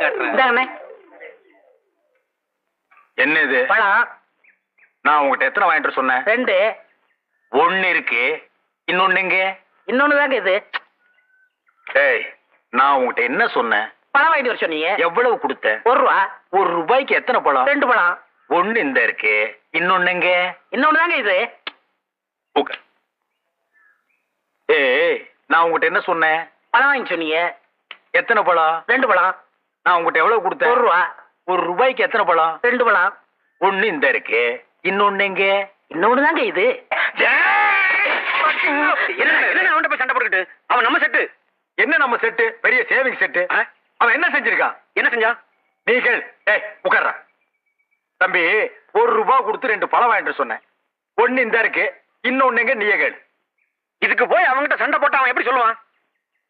காட்டுறேன். என்ன இது பழம் நான் உங்ககிட்ட எத்தனை வாங்கிட்டு சொன்னேன்? 2. ஒண்ணு இருக்கு, இன்னொன்னு எங்க? இன்னொன்னு தாங்க இது. ஏய், நான் உங்ககிட்ட என்ன சொன்னேன்? பழம் வாங்கிட்டு வர சொன்னீங்க. எவ்வளவு கொடுத்த? 1 ரூபா. 1 ரூபாய்க்கு எத்தனை பழம்? 2 பழம். ஒண்ணு இந்த இருக்கு, இன்னொன்னு எங்க? இன்னொன்னு தாங்க இது. ஏய், நான் உங்ககிட்ட என்ன சொன்னேன்? பழம் வாங்கி சொன்னீங்க. எத்தனை பழம்? 2 பழம். நான் உங்ககிட்ட எவ்வளவு கொடுத்தேன்? 1 ரூபா. 1 ரூபாய்க்கு எத்தனை பழம்? 2 பழம். ஒண்ணு இந்த இருக்கு, இன்னொன்னு எங்க? இன்னொன்னு தாங்க இது. என்ன அவன்கிட்ட போய் சண்டை போட்டுக்கிட்டு? அவன் நம்ம செட்டு. என்ன நம்ம செட்டு? பெரிய சேவிங் செட்டு. அவன் என்ன செஞ்சிருக்கான்? என்ன செஞ்சான்? நீ கேள். ஏய், உட்கார்றா. தம்பி, 1 ரூபாய் கொடுத்து 2 பழம் வாங்கிட்டு சொன்னேன். ஒண்ணு இந்த இருக்கு, இன்னொன்னு எங்க? நீயே கேள். இதுக்கு போய் அவன்கிட்ட சண்டை போட்டு அவன் எப்படி சொல்லுவான்?